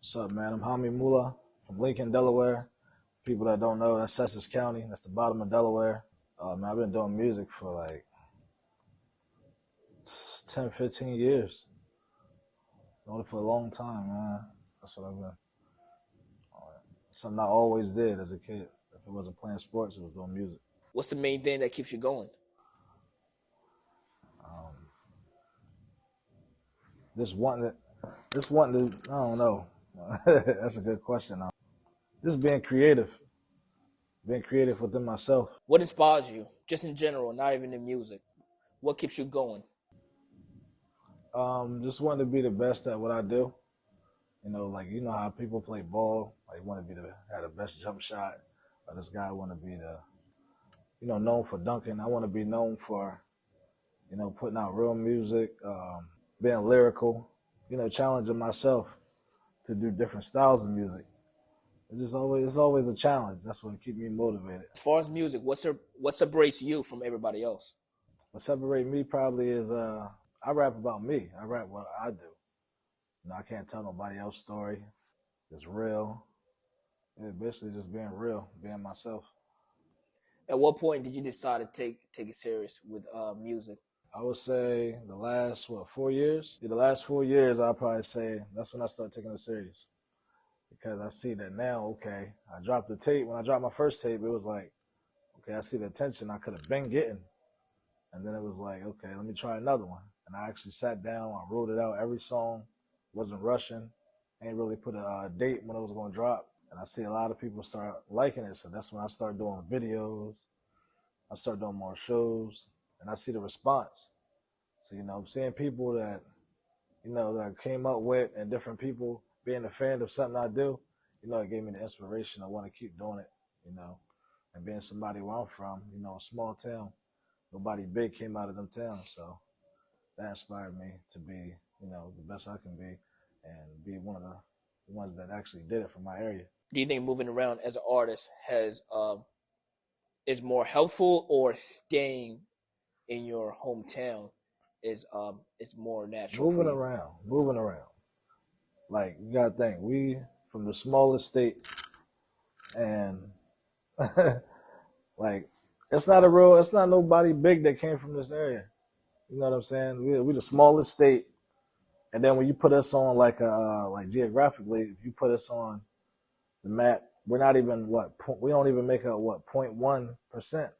What's up, man? I'm Homi Mulaa from Lincoln, Delaware. People that don't know, that's Essex County. That's the bottom of Delaware. Man, I've been doing music for like 10, 15 years. Doing it for a long time, man. That's what I've been. Something I always did as a kid. If it wasn't playing sports, it was doing music. What's the main thing that keeps you going? Um, just wanting to, I don't know. That's a good question. Just being creative within myself. What inspires you, just in general, not even in music? What keeps you going? Just wanting to be the best at what I do. Like how people play ball. Like want to be have the best jump shot. Or this guy want to be known for dunking. I want to be known for, putting out real music, being lyrical. Challenging myself to do different styles of music. It's always a challenge. That's what keeps me motivated. As far as music, what separates you from everybody else? What separates me probably is I rap about me. I rap what I do. I can't tell nobody else's story. It's real. It's basically just being real, being myself. At what point did you decide to take it serious with music? I would say the last 4 years. Yeah, the last 4 years, I'd probably say that's when I started taking it serious, because I see that now. Okay, I dropped the tape. When I dropped my first tape, it was like, okay, I see the attention I could have been getting, and then it was like, okay, let me try another one. And I actually sat down, I wrote it out, every song, wasn't rushing, ain't really put a date when it was going to drop. And I see a lot of people start liking it, so that's when I start doing videos. I start doing more shows, and I see the response. So, I'm seeing people that, that I came up with, and different people being a fan of something I do, it gave me the inspiration. I want to keep doing it, and being somebody where I'm from, a small town, nobody big came out of them towns. So that inspired me to be, the best I can be, and be one of the ones that actually did it from my area. Do you think moving around as an artist is more helpful, or staying in your hometown is more natural for you? Moving around. Like, you gotta think, we from the smallest state, and like it's not nobody big that came from this area. You know what I'm saying? We the smallest state, and then when you put us on like geographically, if you put us on the map, we're not even we don't even make up 0.1%.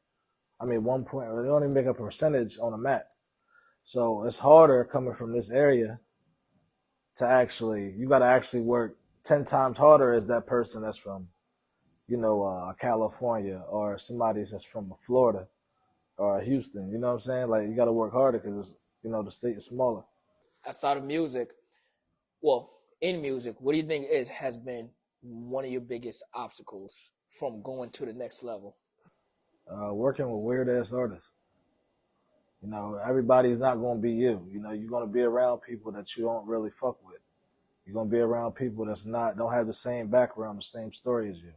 I mean 1 point. We don't even make up a percentage on the map. So it's harder coming from this area to you got to actually work 10 times harder as that person that's from, California, or somebody that's from Florida or Houston. You know what I'm saying? Like, you got to work harder because, the state is smaller. Outside of music, well, in music, what do you think has been one of your biggest obstacles from going to the next level? Working with weird ass artists. Everybody's not going to be you. You're going to be around people that you don't really fuck with. You're going to be around people don't have the same background, the same story as you.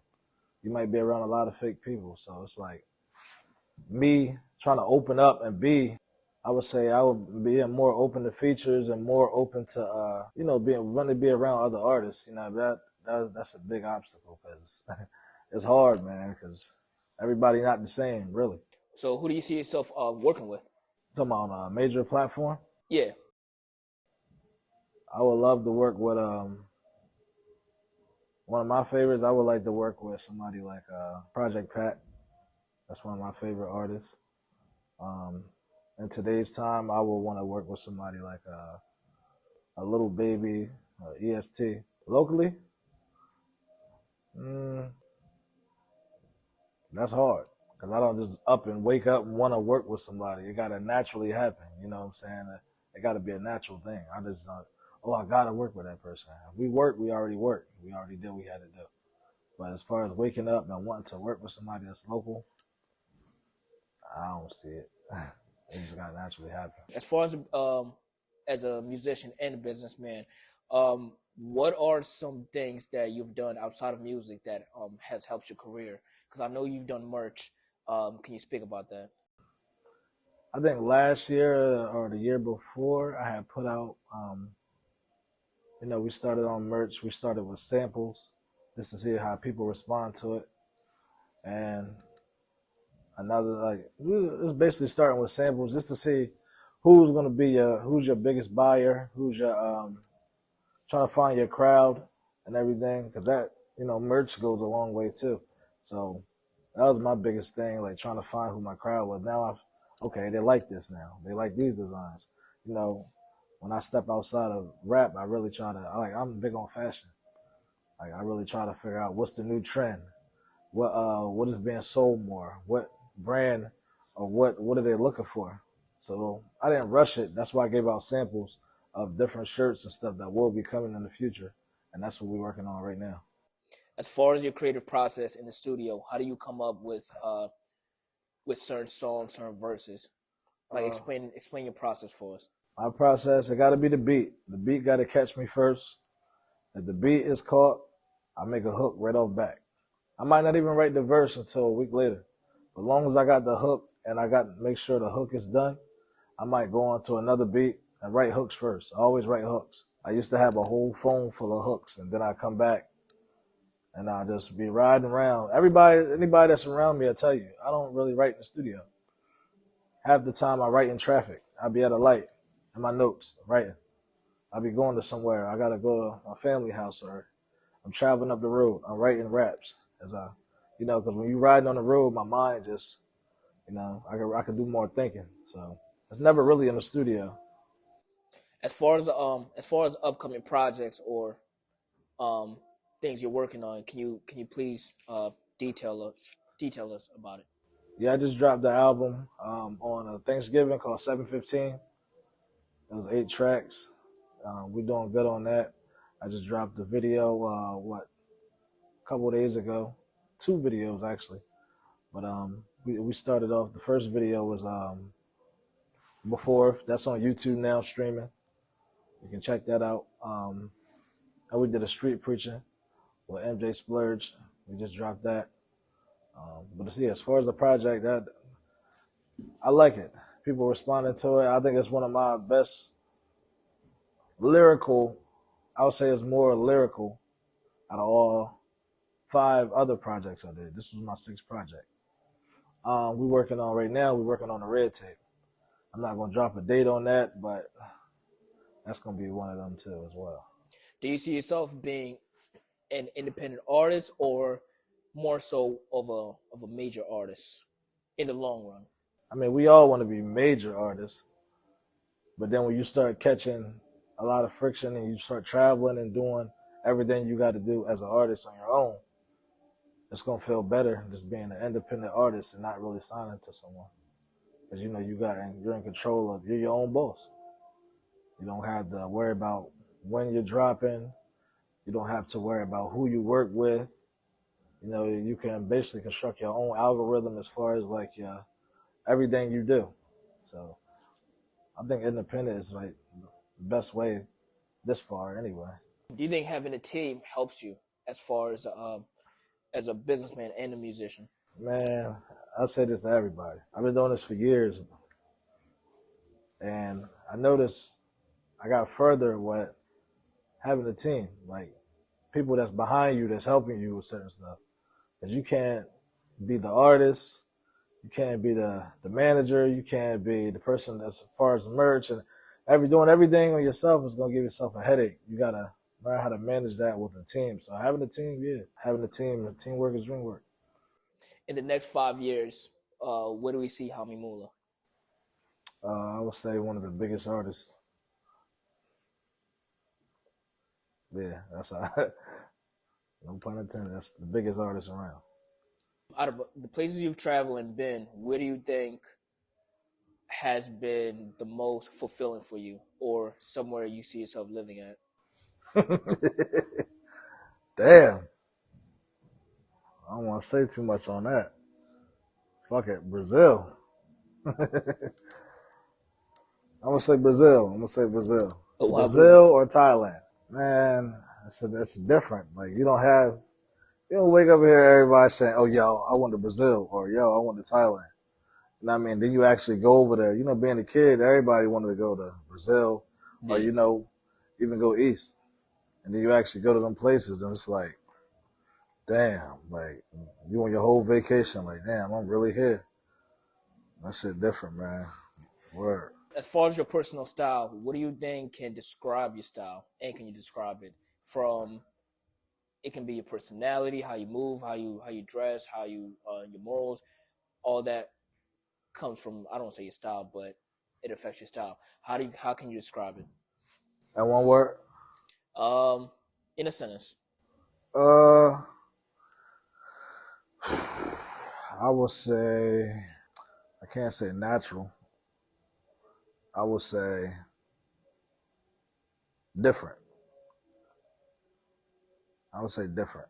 You might be around a lot of fake people. So it's like me trying to open up and I would say I would be more open to features and more open to, wanting to be around other artists. That's a big obstacle, because it's hard, man, because everybody not the same, really. So who do you see yourself working with? Talking about on a major platform, Yeah. I would love to work with one of my favorites. I would like to work with somebody like Project Pat. That's one of my favorite artists. In today's time, I would want to work with somebody like a Little Baby, or EST. Locally, that's hard, because I don't just up and wake up and want to work with somebody. It got to naturally happen. You know what I'm saying? It got to be a natural thing. I just don't, I got to work with that person. If we work, we already worked. We already did what we had to do. But as far as waking up and wanting to work with somebody that's local, I don't see it. It just got to naturally happen. As far as a musician and a businessman, what are some things that you've done outside of music that has helped your career? Because I know you've done merch. Can you speak about that? I think last year or the year before, I had put out We started on merch. We started with samples just to see how people respond to it. And another, like, it's basically starting with samples just to see who's going to be who's your biggest buyer, who's your, trying to find your crowd and everything. Because that, merch goes a long way too. So that was my biggest thing, like trying to find who my crowd was. Now okay, they like this now. They like these designs. You know, when I step outside of rap, I really try to, I'm big on fashion. Like, I really try to figure out what's the new trend, what is being sold more, what brand, or what are they looking for. So I didn't rush it. That's why I gave out samples of different shirts and stuff that will be coming in the future, and that's what we're working on right now. As far as your creative process in the studio, how do you come up with certain songs, certain verses? Like, Uh, explain your process for us. my process, it got to be the beat. The beat got to catch me first. If the beat is caught, I make a hook right off back. I might not even write the verse until a week later. As long as I got the hook and I got to make sure the hook is done, I might go on to another beat and write hooks first. I always write hooks. I used to have a whole phone full of hooks, and then I come back and I'll just be riding around. Anybody that's around me, I tell you, I don't really write in the studio. Half the time I write in traffic. I'll be at a light in my notes writing. I'll be going to somewhere. I gotta go to my family house, or I'm traveling up the road. I'm writing raps because when you're riding on the road, my mind just, I can do more thinking. So it's never really in the studio. As far as upcoming projects or um things you're working on, can you please detail us about it? Yeah, I just dropped the album on Thanksgiving called 715. It was 8 tracks. We're doing good on that. I just dropped the video, a couple of days ago. 2 videos, actually. But we started off, the first video was Before. That's on YouTube now, streaming. You can check that out. And we did a street preaching with MJ Splurge. We just dropped that. But yeah, as far as the project, that I like it. People responding to it. I think it's one of my best lyrical. I would say it's more lyrical out of all 5 other projects I did. This was my 6th project. We're working on right now. We're working on the red tape. I'm not gonna drop a date on that, but that's gonna be one of them too as well. Do you see yourself being an independent artist, or more so of a major artist in the long run? I mean, we all want to be major artists, but then when you start catching a lot of friction and you start traveling and doing everything you got to do as an artist on your own, it's gonna feel better just being an independent artist and not really signing to someone. Because you're in control of, you're your own boss. You don't have to worry about when you're dropping. You don't have to worry about who you work with. You can basically construct your own algorithm as far as like everything you do. So I think independent is like the best way this far anyway. Do you think having a team helps you as a businessman and a musician? Man, I say this to everybody. I've been doing this for years, and I noticed I got further with having a team, like people that's behind you, that's helping you with certain stuff. Because you can't be the artist, you can't be the manager, you can't be the person that's as far as merch and doing everything on yourself is gonna give yourself a headache. You gotta learn how to manage that with a team. So having a team, yeah, having a team, teamwork is dream work. In the next 5 years, where do we see Homi Mulaa? I would say one of the biggest artists. Yeah, that's no pun intended. That's the biggest artist around. Out of the places you've traveled and been, where do you think has been the most fulfilling for you, or somewhere you see yourself living at? Damn, I don't want to say too much on that. Fuck it, Brazil. I'm gonna say Brazil. Oh, wow, Brazil or Thailand. Man, that's different. Like you don't wake up here everybody saying, "Oh, yo, I went to Brazil," or "Yo, I went to Thailand." You know what I mean? Then you actually go over there. Being a kid, everybody wanted to go to Brazil, or Yeah. even go east. And then you actually go to them places and it's like, damn, like you on your whole vacation, like, damn, I'm really here. That shit different, man. Word. As far as your personal style, what do you think can describe your style, and can you describe it from? It can be your personality, how you move, how you dress, how you your morals, all that comes from. I don't want to say your style, but it affects your style. How can you describe it? And one word, Um, in a sentence. uh, I would say, I can't say natural. I would say different. I would say different.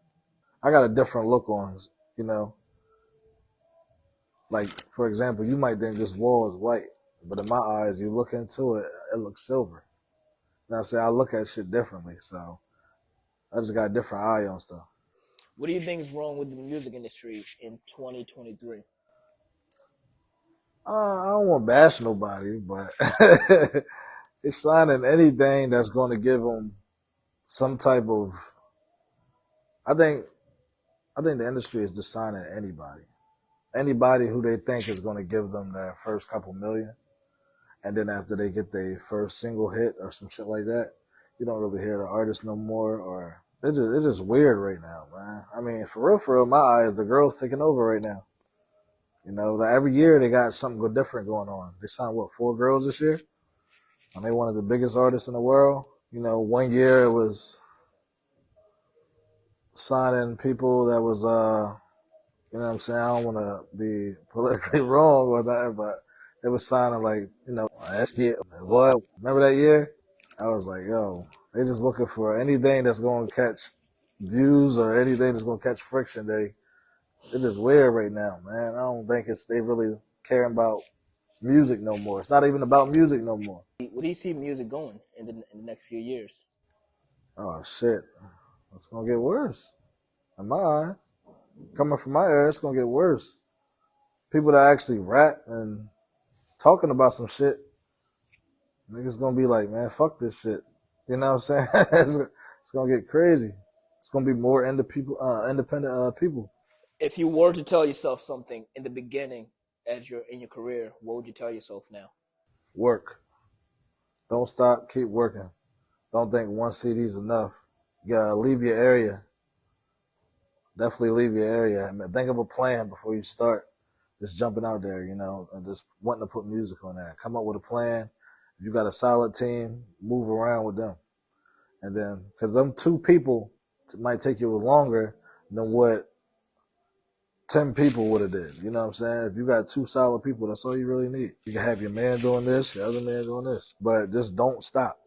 I got a different look on, you know, like for example, you might think this wall is white, but in my eyes, you look into it, it looks silver. You know what I'm saying? I look at shit differently, so I just got a different eye on stuff. What do you think is wrong with the music industry in 2023? I don't want to bash nobody, but it's signing anything that's going to give them some type of. I think I think the industry is just signing anybody who they think is going to give them their first couple million, and then after they get their first single hit or some shit like that, you don't really hear the artist no more, or it's just weird right now, man. I mean, for real, my eyes, the girls taking over right now. You know, like every year they got something different going on. They signed what 4 girls this year, and they one of the biggest artists in the world. You know, one year it was signing people that was you know what I'm saying? I don't want to be politically wrong with that, but it was signing like, you know, that's it. What? Remember that year? I was like, yo, they just looking for anything that's going to catch views or anything that's going to catch friction. It's just weird right now, man. I don't think they really caring about music no more. It's not even about music no more. Where do you see music going in the next few years? Oh, shit. It's going to get worse in my eyes. Coming from my era, it's going to get worse. People that actually rap and talking about some shit, niggas gonna be like, man, fuck this shit. You know what I'm saying? It's gonna get crazy. It's gonna be more independent people. If you were to tell yourself something in the beginning as you're in your career, what would you tell yourself now? Work. Don't stop. Keep working. Don't think one CD is enough. You gotta leave your area. Definitely leave your area. I mean, think of a plan before you start just jumping out there, you know, and just wanting to put music on there. Come up with a plan. If you got a solid team, move around with them. And then, because them 2 people might take you longer than what 10 people would have did. You know what I'm saying? If you got 2 solid people, that's all you really need. You can have your man doing this, your other man doing this, but just don't stop.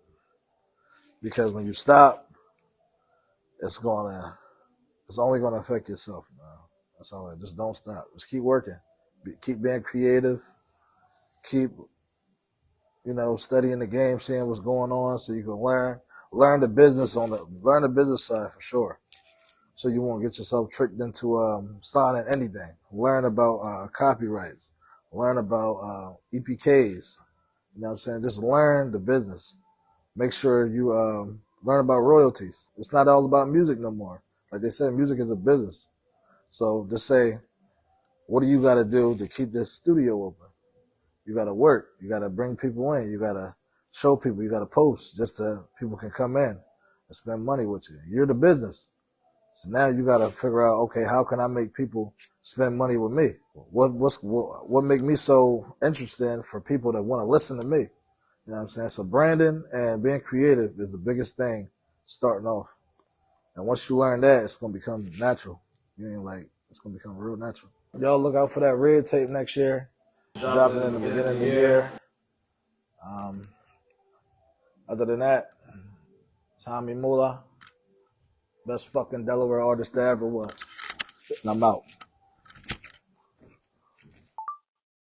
Because when you stop, it's only gonna affect yourself, man. That's all. Just don't stop. Just keep working. Keep being creative. Keep, you know, studying the game, seeing what's going on, so you can learn the business side for sure. So you won't get yourself tricked into signing anything. Learn about copyrights. Learn about EPKs. You know what I'm saying? Just learn the business. Make sure you learn about royalties. It's not all about music no more. Like they said, music is a business. So just say, what do you got to do to keep this studio open? You got to work. You got to bring people in. You got to show people. You got to post just so people can come in and spend money with you. You're the business. So now you got to figure out, okay, how can I make people spend money with me? What make me so interesting for people that want to listen to me? You know what I'm saying? So branding and being creative is the biggest thing starting off. And once you learn that, it's going to become natural. You ain't like, it's going to become real natural. Y'all look out for that red tape next year. Dropping in the beginning of the year. Other than that, it's Homi Mulaa. Best fucking Delaware artist there ever was. And I'm out.